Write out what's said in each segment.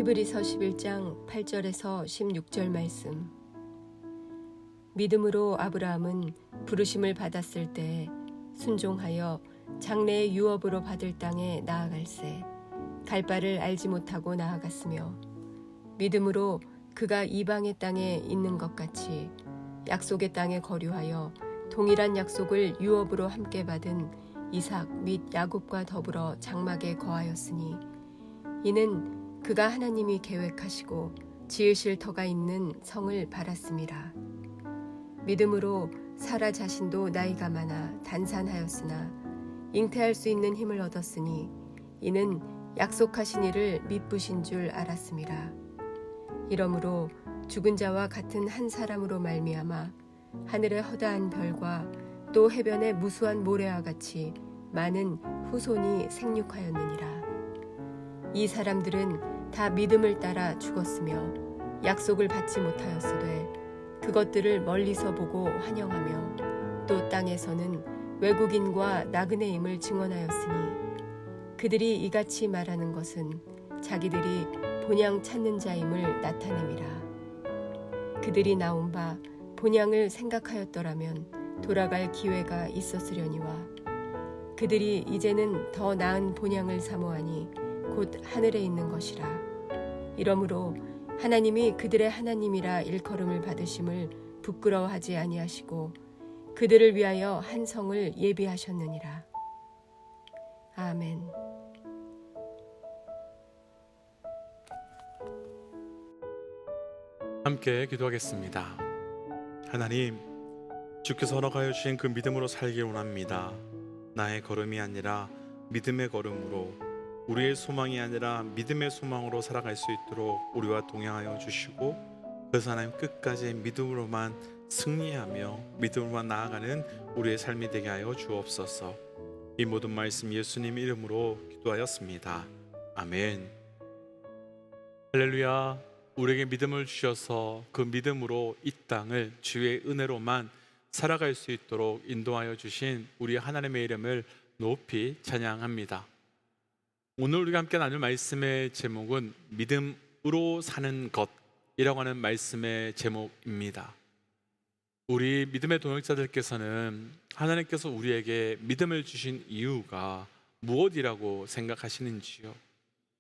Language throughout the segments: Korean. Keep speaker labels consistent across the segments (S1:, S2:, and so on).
S1: 히브리서 11장 8절에서 16절 말씀. 믿음으로 아브라함은 부르심을 받았을 때 순종하여 장래의 유업으로 받을 땅에 나아갈새 갈 바를 알지 못하고 나아갔으며, 믿음으로 그가 이방의 땅에 있는 것 같이 약속의 땅에 거류하여 동일한 약속을 유업으로 함께 받은 이삭 및 야곱과 더불어 장막에 거하였으니, 이는 그가 하나님이 계획하시고 지으실 터가 있는 성을 바랐음이라. 믿음으로 사라 자신도 나이가 많아 단산하였으나 잉태할 수 있는 힘을 얻었으니, 이는 약속하신 이를 미쁘신 줄 알았음이라. 이러므로 죽은 자와 같은 한 사람으로 말미암아 하늘의 허다한 별과 또 해변의 무수한 모래와 같이 많은 후손이 생육하였느니라. 이 사람들은 다 믿음을 따라 죽었으며 약속을 받지 못하였으되 그것들을 멀리서 보고 환영하며 또 땅에서는 외국인과 나그네임을 증언하였으니, 그들이 이같이 말하는 것은 자기들이 본향 찾는 자임을 나타냄이라. 그들이 나온 바 본향을 생각하였더라면 돌아갈 기회가 있었으려니와, 그들이 이제는 더 나은 본향을 사모하니 곧 하늘에 있는 것이라. 이러므로 하나님이 그들의 하나님이라 일컬음을 받으심을 부끄러워하지 아니하시고 그들을 위하여 한 성을 예비하셨느니라. 아멘.
S2: 함께 기도하겠습니다. 하나님, 주께서 허락하여 주신 그 믿음으로 살기 원합니다. 나의 걸음이 아니라 믿음의 걸음으로, 우리의 소망이 아니라 믿음의 소망으로 살아갈 수 있도록 우리와 동행하여 주시고, 그래서 하나님 끝까지 믿음으로만 승리하며 믿음으로만 나아가는 우리의 삶이 되게 하여 주옵소서. 이 모든 말씀 예수님 이름으로 기도하였습니다. 아멘. 할렐루야. 우리에게 믿음을 주셔서 그 믿음으로 이 땅을 주의 은혜로만 살아갈 수 있도록 인도하여 주신 우리 하나님의 이름을 높이 찬양합니다. 오늘 우리가 함께 나눌 말씀의 제목은 믿음으로 사는 것이라고 하는 말씀의 제목입니다. 우리 믿음의 동역자들께서는 하나님께서 우리에게 믿음을 주신 이유가 무엇이라고 생각하시는지요?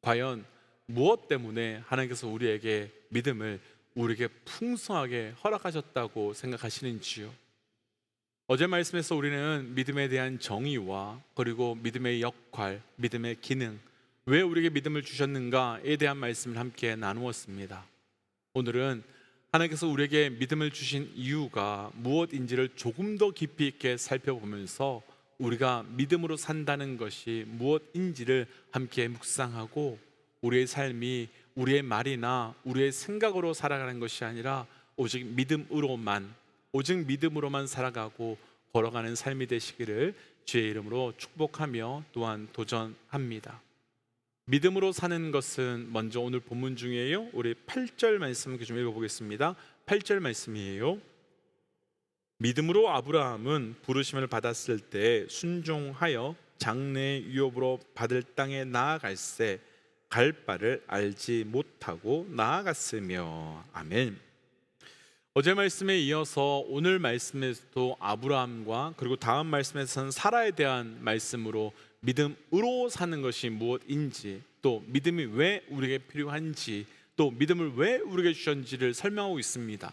S2: 과연 무엇 때문에 하나님께서 우리에게 믿음을 우리에게 풍성하게 허락하셨다고 생각하시는지요? 어제 말씀에서 우리는 믿음에 대한 정의와 그리고 믿음의 역할, 믿음의 기능, 왜 우리에게 믿음을 주셨는가에 대한 말씀을 함께 나누었습니다. 오늘은 하나님께서 우리에게 믿음을 주신 이유가 무엇인지를 조금 더 깊이 있게 살펴보면서 우리가 믿음으로 산다는 것이 무엇인지를 함께 묵상하고, 우리의 삶이 우리의 말이나 우리의 생각으로 살아가는 것이 아니라 오직 믿음으로만 살아가고 걸어가는 삶이 되시기를 주의 이름으로 축복하며 또한 도전합니다. 믿음으로 사는 것은 먼저 오늘 본문 중에요, 우리 8절 말씀 좀 읽어보겠습니다. 8절 말씀이에요. 믿음으로 아브라함은 부르심을 받았을 때 순종하여 장래 유업으로 받을 땅에 나아갈새 갈 바를 알지 못하고 나아갔으며. 아멘. 어제 말씀에 이어서 오늘 말씀에서도 아브라함과 그리고 다음 말씀에서는 사라에 대한 말씀으로 믿음으로 사는 것이 무엇인지, 또 믿음이 왜 우리에게 필요한지, 또 믿음을 왜 우리에게 주셨는지를 설명하고 있습니다.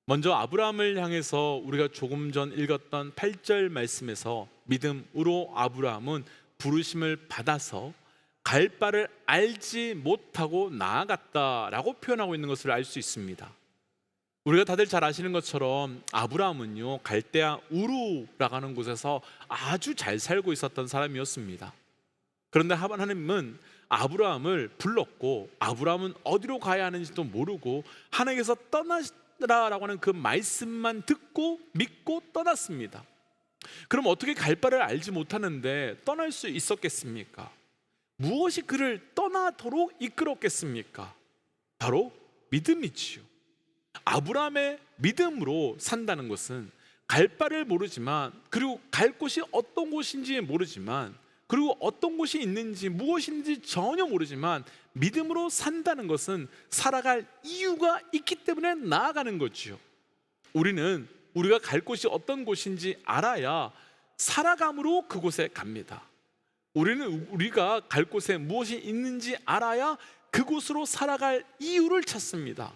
S2: 먼저 아브라함을 향해서 우리가 조금 전 읽었던 8절 말씀에서 믿음으로 아브라함은 부르심을 받아서 갈 바를 알지 못하고 나아갔다라고 표현하고 있는 것을 알 수 있습니다. 우리가 다들 잘 아시는 것처럼 아브라함은요, 갈대아 우르라고 하는 곳에서 아주 잘 살고 있었던 사람이었습니다. 그런데 하나님은 아브라함을 불렀고, 아브라함은 어디로 가야 하는지도 모르고 하나님께서 떠나라라고 하는 그 말씀만 듣고 믿고 떠났습니다. 그럼 어떻게 갈 바를 알지 못하는데 떠날 수 있었겠습니까? 무엇이 그를 떠나도록 이끌었겠습니까? 바로 믿음이지요. 아브라함의 믿음으로 산다는 것은 갈 바를 모르지만, 그리고 갈 곳이 어떤 곳인지 모르지만 그리고 어떤 곳이 있는지 무엇인지 전혀 모르지만 믿음으로 산다는 것은 살아갈 이유가 있기 때문에 나아가는 거지요. 우리는 우리가 갈 곳이 어떤 곳인지 알아야 살아감으로 그곳에 갑니다. 우리는 우리가 갈 곳에 무엇이 있는지 알아야 그곳으로 살아갈 이유를 찾습니다.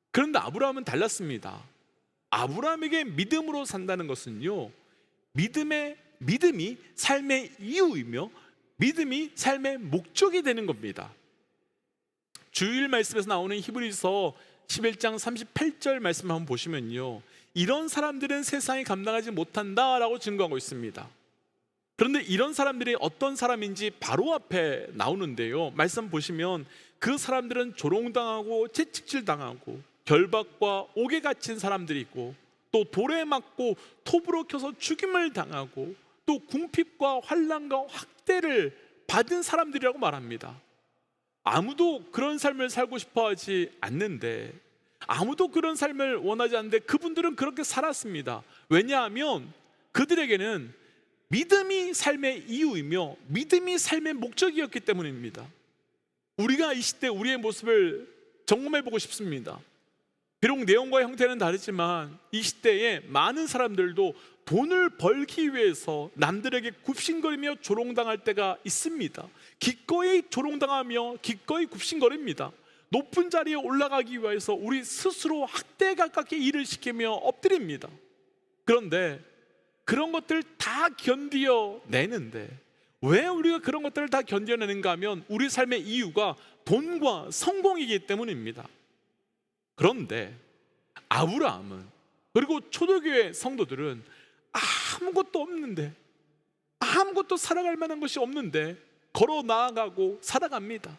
S2: 그런데 아브라함은 달랐습니다. 아브라함에게 믿음으로 산다는 것은요, 믿음이 삶의 이유이며 믿음이 삶의 목적이 되는 겁니다. 주일 말씀에서 나오는 히브리서 11장 38절 말씀 한번 보시면요, 이런 사람들은 세상이 감당하지 못한다라고 증거하고 있습니다. 그런데 이런 사람들이 어떤 사람인지 바로 앞에 나오는데요, 말씀 보시면 그 사람들은 조롱당하고 채찍질당하고 결박과 옥에 갇힌 사람들이 있고, 또 돌에 맞고 톱으로 켜서 죽임을 당하고, 또 궁핍과 환난과 학대를 받은 사람들이라고 말합니다. 아무도 그런 삶을 살고 싶어 하지 않는데, 아무도 그런 삶을 원하지 않는데 그분들은 그렇게 살았습니다. 왜냐하면 그들에게는 믿음이 삶의 이유이며 믿음이 삶의 목적이었기 때문입니다. 우리가 이 시대 우리의 모습을 점검해 보고 싶습니다. 비록 내용과 형태는 다르지만 이 시대에 많은 사람들도 돈을 벌기 위해서 남들에게 굽신거리며 조롱당할 때가 있습니다. 기꺼이 조롱당하며 기꺼이 굽신거립니다. 높은 자리에 올라가기 위해서 우리 스스로 학대에 가깝게 일을 시키며 엎드립니다. 그런데 그런 것들 다 견뎌내는데, 왜 우리가 그런 것들을 다 견뎌내는가 하면 우리 삶의 이유가 돈과 성공이기 때문입니다. 그런데 아브라함은, 그리고 초대교회 성도들은 아무것도 없는데, 아무것도 살아갈 만한 것이 없는데 걸어 나아가고 살아갑니다.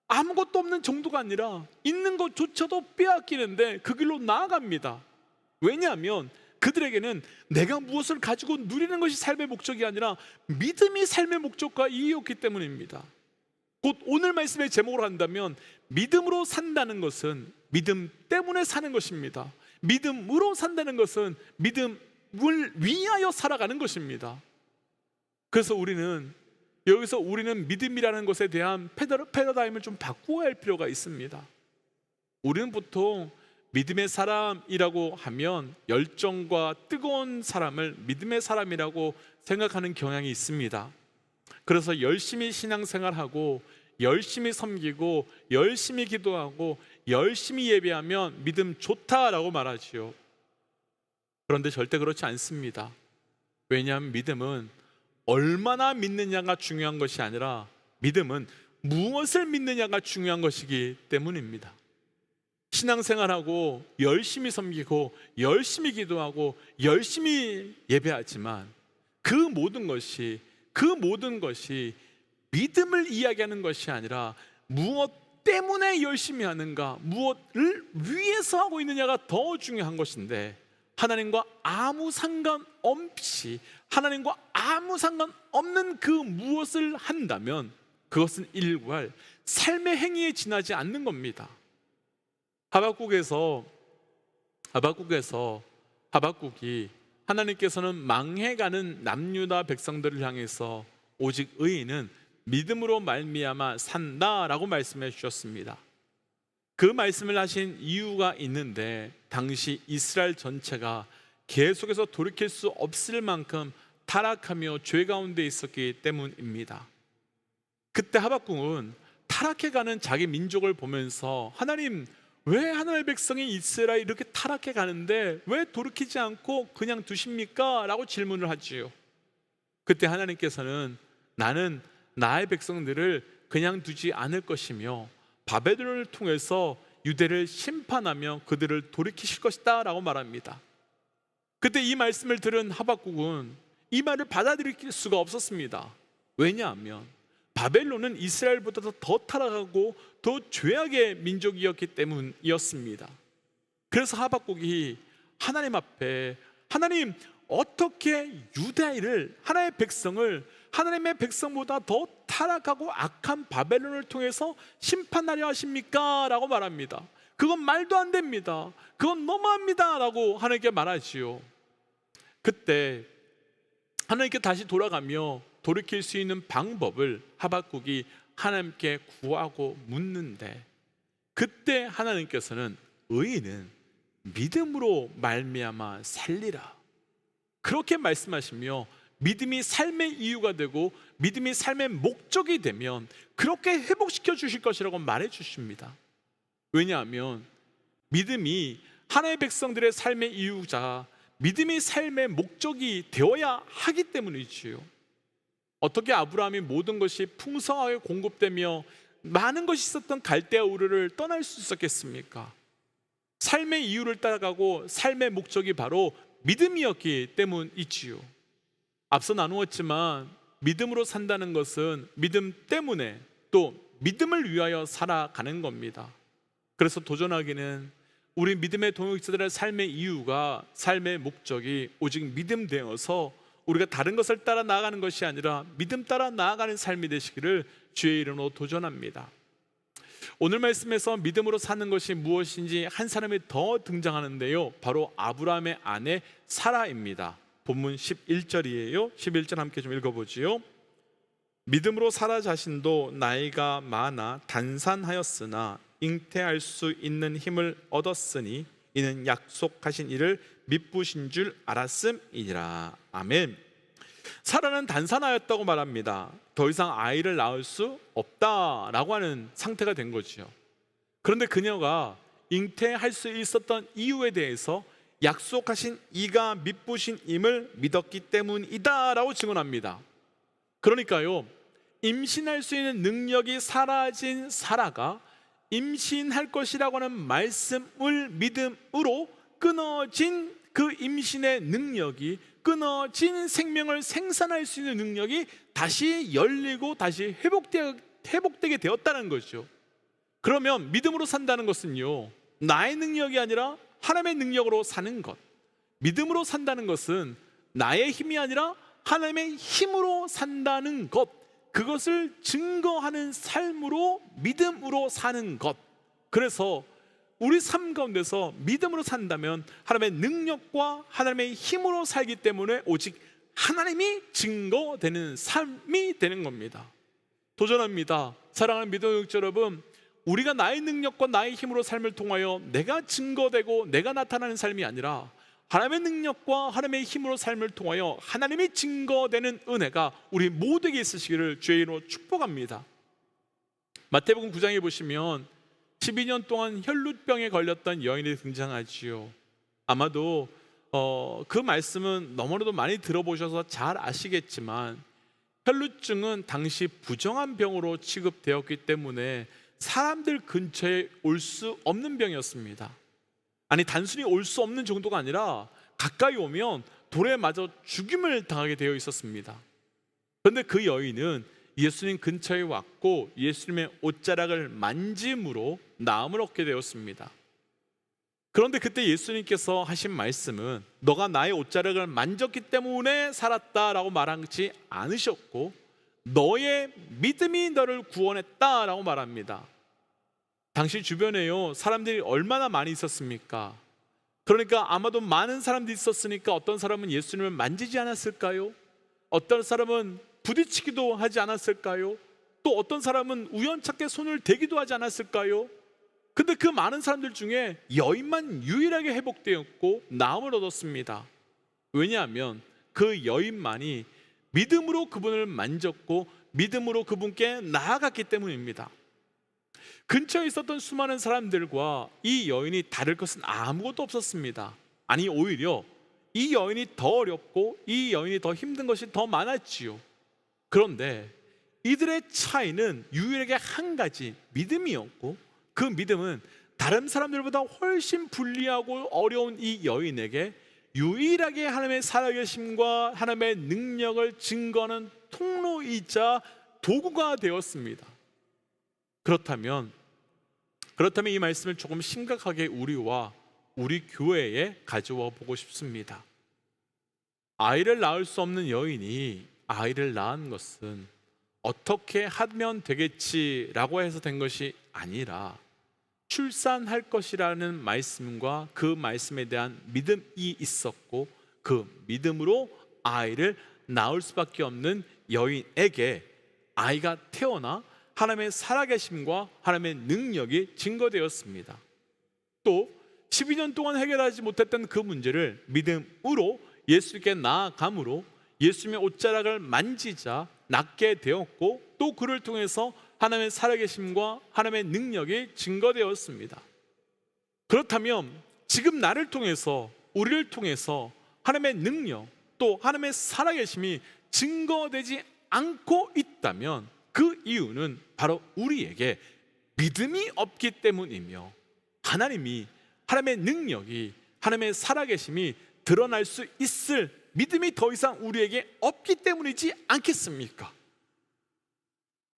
S2: 아무것도 없는 정도가 아니라 있는 것조차도 빼앗기는데 그 길로 나아갑니다. 왜냐하면 그들에게는 내가 무엇을 가지고 누리는 것이 삶의 목적이 아니라 믿음이 삶의 목적과 이유였기 때문입니다. 곧 오늘 말씀의 제목으로 한다면 믿음으로 산다는 것은 믿음 때문에 사는 것입니다. 믿음으로 산다는 것은 믿음을 위하여 살아가는 것입니다. 그래서 우리는 믿음이라는 것에 대한 패러다임을 좀 바꾸어야 할 필요가 있습니다. 우리는 보통 믿음의 사람이라고 하면 열정과 뜨거운 사람을 믿음의 사람이라고 생각하는 경향이 있습니다. 그래서 열심히 신앙생활하고 열심히 섬기고 열심히 기도하고 열심히 예배하면 믿음 좋다라고 말하지요. 그런데 절대 그렇지 않습니다. 왜냐하면 믿음은 얼마나 믿느냐가 중요한 것이 아니라 믿음은 무엇을 믿느냐가 중요한 것이기 때문입니다. 신앙생활하고 열심히 섬기고 열심히 기도하고 열심히 예배하지만 그 모든 것이 믿음을 이야기하는 것이 아니라 무엇 때문에 열심히 하는가, 무엇을 위해서 하고 있느냐가 더 중요한 것인데, 하나님과 아무 상관없는 그 무엇을 한다면 그것은 일괄 삶의 행위에 지나지 않는 겁니다. 하박국이 하나님께서는 망해가는 남유다 백성들을 향해서 오직 의인은 믿음으로 말미암아 산다라고 말씀해 주셨습니다. 그 말씀을 하신 이유가 있는데, 당시 이스라엘 전체가 계속해서 돌이킬 수 없을 만큼 타락하며 죄 가운데 있었기 때문입니다. 그때 하박국은 타락해가는 자기 민족을 보면서, 하나님, 왜 하나님의 백성이 이스라엘이 이렇게 타락해 가는데 왜 돌이키지 않고 그냥 두십니까? 라고 질문을 하지요. 그때 하나님께서는 나는 나의 백성들을 그냥 두지 않을 것이며 바벨론을 통해서 유대를 심판하며 그들을 돌이키실 것이다 라고 말합니다. 그때 이 말씀을 들은 하박국은 이 말을 받아들일 수가 없었습니다. 왜냐하면 바벨론은 이스라엘보다 더 타락하고 더 죄악의 민족이었기 때문이었습니다. 그래서 하박국이 하나님 앞에, 하나님, 어떻게 유다인을, 하나님의 백성을 하나님의 백성보다 더 타락하고 악한 바벨론을 통해서 심판하려 하십니까? 라고 말합니다. 그건 말도 안 됩니다. 그건 너무합니다 라고 하나님께 말하지요. 그때 하나님께 다시 돌아가며 돌이킬 수 있는 방법을 하박국이 하나님께 구하고 묻는데, 그때 하나님께서는 의인은 믿음으로 말미암아 살리라, 그렇게 말씀하시며 믿음이 삶의 이유가 되고 믿음이 삶의 목적이 되면 그렇게 회복시켜 주실 것이라고 말해 주십니다. 왜냐하면 믿음이 하나님의 백성들의 삶의 이유자, 믿음이 삶의 목적이 되어야 하기 때문이지요. 어떻게 아브라함이 모든 것이 풍성하게 공급되며 많은 것이 있었던 갈대아 우르를 떠날 수 있었겠습니까? 삶의 이유를 따라가고 삶의 목적이 바로 믿음이었기 때문이지요. 앞서 나누었지만 믿음으로 산다는 것은 믿음 때문에 또 믿음을 위하여 살아가는 겁니다. 그래서 도전하기는 우리 믿음의 동역자들의 삶의 이유가, 삶의 목적이 오직 믿음 되어서 우리가 다른 것을 따라 나아가는 것이 아니라 믿음 따라 나아가는 삶이 되시기를 주의 이름으로 도전합니다. 오늘 말씀에서 믿음으로 사는 것이 무엇인지 한 사람이 더 등장하는데요, 바로 아브라함의 아내 사라입니다. 본문 11절이에요. 11절 함께 좀 읽어보지요. 믿음으로 사라 자신도 나이가 많아 단산하였으나 잉태할 수 있는 힘을 얻었으니 이는 약속하신 이를 미쁘신 줄 알았음이니라. 아멘. 사라는 단산하였다고 말합니다. 더 이상 아이를 낳을 수 없다라고 하는 상태가 된 거죠. 그런데 그녀가 잉태할 수 있었던 이유에 대해서 약속하신 이가 미쁘신 임을 믿었기 때문이다 라고 증언합니다. 그러니까요, 임신할 수 있는 능력이 사라진 사라가 임신할 것이라고 하는 말씀을 믿음으로 끊어진 그 임신의 능력이, 끊어진 생명을 생산할 수 있는 능력이 다시 열리고 다시 회복되게 되었다는 거죠. 그러면 믿음으로 산다는 것은요, 나의 능력이 아니라 하나님의 능력으로 사는 것, 믿음으로 산다는 것은 나의 힘이 아니라 하나님의 힘으로 산다는 것, 그것을 증거하는 삶으로 믿음으로 사는 것. 그래서 우리 삶 가운데서 믿음으로 산다면 하나님의 능력과 하나님의 힘으로 살기 때문에 오직 하나님이 증거되는 삶이 되는 겁니다. 도전합니다. 사랑하는 믿음의 여러분, 우리가 나의 능력과 나의 힘으로 삶을 통하여 내가 증거되고 내가 나타나는 삶이 아니라 하나님의 능력과 하나님의 힘으로 삶을 통하여 하나님이 증거되는 은혜가 우리 모두에게 있으시기를 주의 이름으로 축복합니다. 마태복음 9장에 보시면 12년 동안 혈루병에 걸렸던 여인이 등장하지요. 아마도 그 말씀은 너무나도 많이 들어보셔서 잘 아시겠지만, 혈루증은 당시 부정한 병으로 취급되었기 때문에 사람들 근처에 올 수 없는 병이었습니다. 아니, 단순히 올 수 없는 정도가 아니라 가까이 오면 돌에 맞아 죽임을 당하게 되어 있었습니다. 그런데 그 여인은 예수님 근처에 왔고 예수님의 옷자락을 만짐으로 나음을 얻게 되었습니다. 그런데 그때 예수님께서 하신 말씀은 너가 나의 옷자락을 만졌기 때문에 살았다라고 말하지 않으셨고, 너의 믿음이 너를 구원했다라고 말합니다. 당시 주변에요, 사람들이 얼마나 많이 있었습니까? 그러니까 아마도 많은 사람들이 있었으니까 어떤 사람은 예수님을 만지지 않았을까요? 어떤 사람은 부딪히기도 하지 않았을까요? 또 어떤 사람은 우연찮게 손을 대기도 하지 않았을까요? 근데 그 많은 사람들 중에 여인만 유일하게 회복되었고 나음을 얻었습니다. 왜냐하면 그 여인만이 믿음으로 그분을 만졌고 믿음으로 그분께 나아갔기 때문입니다. 근처에 있었던 수많은 사람들과 이 여인이 다를 것은 아무것도 없었습니다. 아니, 오히려 이 여인이 더 어렵고 이 여인이 더 힘든 것이 더 많았지요. 그런데 이들의 차이는 유일하게 한 가지, 믿음이었고, 그 믿음은 다른 사람들보다 훨씬 불리하고 어려운 이 여인에게 유일하게 하나님의 살아계심과 하나님의 능력을 증거하는 통로이자 도구가 되었습니다. 그렇다면 이 말씀을 조금 심각하게 우리와 우리 교회에 가져와 보고 싶습니다. 아이를 낳을 수 없는 여인이 아이를 낳은 것은 어떻게 하면 되겠지라고 해서 된 것이 아니라 출산할 것이라는 말씀과 그 말씀에 대한 믿음이 있었고, 그 믿음으로 아이를 낳을 수밖에 없는 여인에게 아이가 태어나 하나님의 살아계심과 하나님의 능력이 증거되었습니다. 또 12년 동안 해결하지 못했던 그 문제를 믿음으로 예수께 나아감으로 예수님의 옷자락을 만지자 낫게 되었고, 또 그를 통해서 하나님의 살아계심과 하나님의 능력이 증거되었습니다. 그렇다면 지금 나를 통해서, 우리를 통해서 하나님의 능력 또 하나님의 살아계심이 증거되지 않고 있다면 그 이유는 바로 우리에게 믿음이 없기 때문이며, 하나님의 능력이, 하나님의 살아계심이 드러날 수 있을 믿음이 더 이상 우리에게 없기 때문이지 않겠습니까?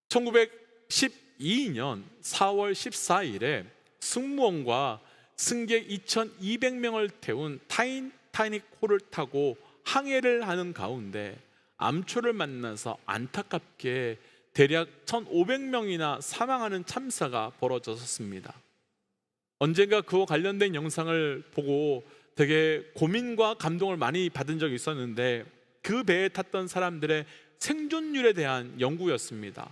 S2: 1912년 4월 14일에 승무원과 승객 2200명을 태운 타이타닉호를 타고 항해를 하는 가운데 암초를 만나서 안타깝게 대략 1500명이나 사망하는 참사가 벌어졌습니다. 언젠가 그와 관련된 영상을 보고 되게 고민과 감동을 많이 받은 적이 있었는데, 그 배에 탔던 사람들의 생존율에 대한 연구였습니다.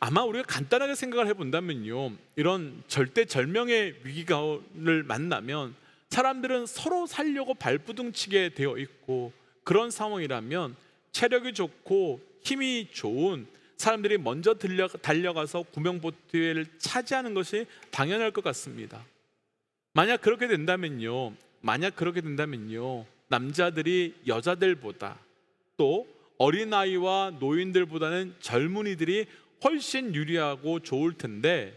S2: 아마 우리가 간단하게 생각을 해본다면요, 이런 절대절명의 위기를 만나면 사람들은 서로 살려고 발부둥치게 되어 있고, 그런 상황이라면 체력이 좋고 힘이 좋은 사람들이 먼저 달려가서 구명보트를 차지하는 것이 당연할 것 같습니다. 만약 그렇게 된다면요, 남자들이 여자들보다, 또 어린아이와 노인들보다는 젊은이들이 훨씬 유리하고 좋을 텐데,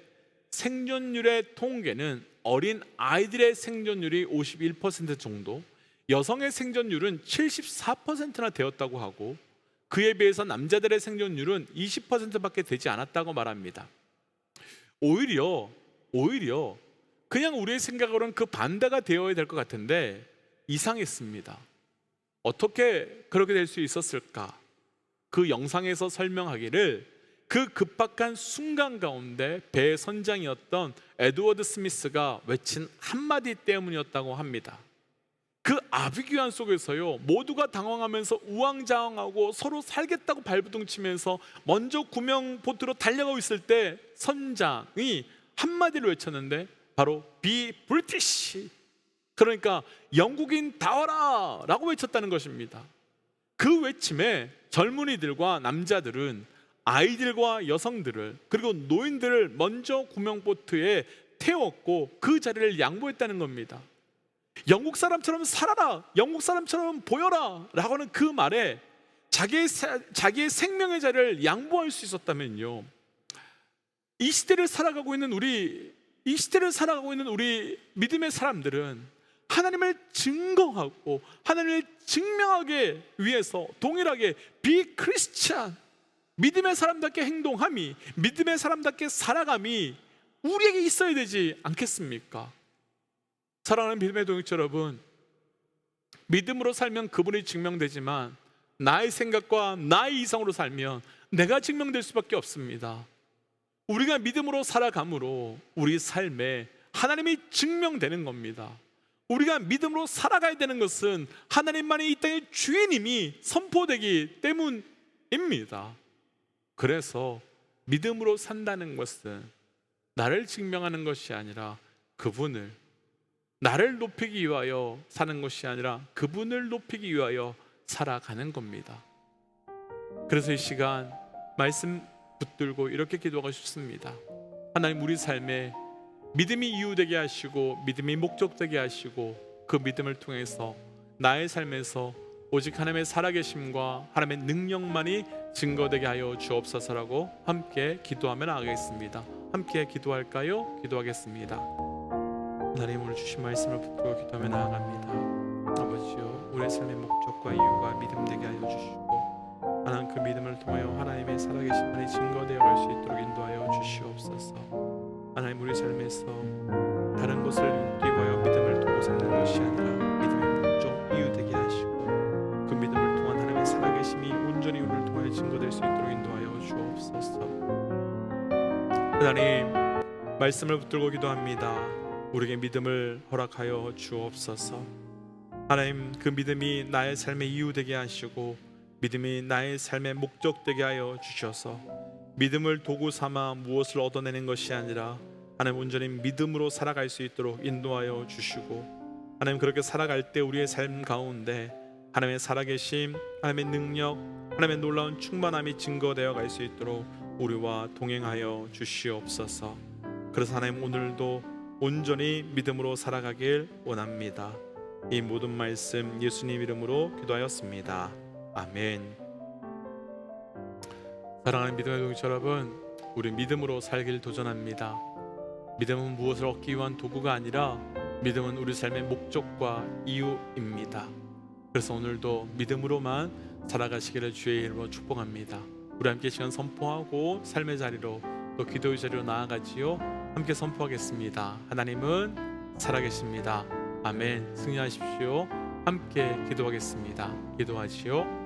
S2: 생존율의 통계는 어린 아이들의 생존율이 51% 정도, 여성의 생존율은 74%나 되었다고 하고, 그에 비해서 남자들의 생존율은 20%밖에 되지 않았다고 말합니다. 오히려 그냥 우리의 생각으로는 그 반대가 되어야 될 것 같은데 이상했습니다. 어떻게 그렇게 될 수 있었을까? 그 영상에서 설명하기를 그 급박한 순간 가운데 배의 선장이었던 에드워드 스미스가 외친 한마디 때문이었다고 합니다. 그 아비규환 속에서요, 모두가 당황하면서 우왕좌왕하고 서로 살겠다고 발부둥치면서 먼저 구명보트로 달려가고 있을 때 선장이 한마디를 외쳤는데 바로 Be British, 그러니까 영국인 다워라 라고 외쳤다는 것입니다. 그 외침에 젊은이들과 남자들은 아이들과 여성들을, 그리고 노인들을 먼저 구명보트에 태웠고 그 자리를 양보했다는 겁니다. 영국 사람처럼 살아라, 영국 사람처럼 보여라 라고 하는 그 말에 자기의 생명의 자리를 양보할 수 있었다면요, 이 시대를 살아가고 있는 우리 믿음의 사람들은 하나님을 증거하고 하나님을 증명하기 위해서 동일하게 Be Christian, 믿음의 사람답게 행동함이, 믿음의 사람답게 살아감이 우리에게 있어야 되지 않겠습니까? 사랑하는 믿음의 동역자 여러분, 믿음으로 살면 그분이 증명되지만 나의 생각과 나의 이성으로 살면 내가 증명될 수밖에 없습니다. 우리가 믿음으로 살아감으로 우리 삶에 하나님이 증명되는 겁니다. 우리가 믿음으로 살아가야 되는 것은 하나님만이 이 땅의 주인님이 선포되기 때문입니다. 그래서 믿음으로 산다는 것은 나를 증명하는 것이 아니라 그분을, 나를 높이기 위하여 사는 것이 아니라 그분을 높이기 위하여 살아가는 겁니다. 그래서 이 시간 말씀 붙들고 이렇게 기도하고 싶습니다. 하나님, 우리 삶에 믿음이 이유되게 하시고 믿음이 목적되게 하시고 그 믿음을 통해서 나의 삶에서 오직 하나님의 살아계심과 하나님의 능력만이 증거되게 하여 주옵소서라고 함께 기도하며 나가겠습니다. 함께 기도할까요? 기도하겠습니다. 하나님, 오늘 주신 말씀을 붙들고 기도하며 나아갑니다. 아버지요, 우리의 삶의 목적과 이유가 믿음 되게 하여 주시고 하나님, 그 믿음을 통하여 하나님의 살아계심만이 증거되어 갈 수 있도록 인도하여 주시옵소서. 하나님, 우리 삶에서 다른 것을 뛰고하여 믿음을 도고 삼는 것이 아니라 믿음의 목적, 이유 되게 하시고 그 믿음을 통한 하나님의 살아계심이 온전히 우리를 통하여 증거될 수 있도록 인도하여 주옵소서. 하나님, 말씀을 붙들고 기도합니다. 우리에게 믿음을 허락하여 주옵소서. 하나님, 그 믿음이 나의 삶의 이유 되게 하시고 믿음이 나의 삶의 목적 되게 하여 주셔서 믿음을 도구 삼아 무엇을 얻어내는 것이 아니라 하나님 온전히 믿음으로 살아갈 수 있도록 인도하여 주시고 하나님 그렇게 살아갈 때 우리의 삶 가운데 하나님의 살아계심, 하나님의 능력, 하나님의 놀라운 충만함이 증거되어 갈 수 있도록 우리와 동행하여 주시옵소서. 그래서 하나님 오늘도 온전히 믿음으로 살아가길 원합니다. 이 모든 말씀 예수님 이름으로 기도하였습니다. 아멘. 사랑하는 믿음의 동지 여러분, 우리 믿음으로 살길 도전합니다. 믿음은 무엇을 얻기 위한 도구가 아니라 믿음은 우리 삶의 목적과 이유입니다. 그래서 오늘도 믿음으로만 살아가시기를 주의 이름으로 축복합니다. 우리 함께 시간 선포하고 삶의 자리로 또 기도의 자리로 나아가지요. 함께 선포하겠습니다. 하나님은 살아계십니다. 아멘. 승리하십시오. 함께 기도하겠습니다. 기도하시오.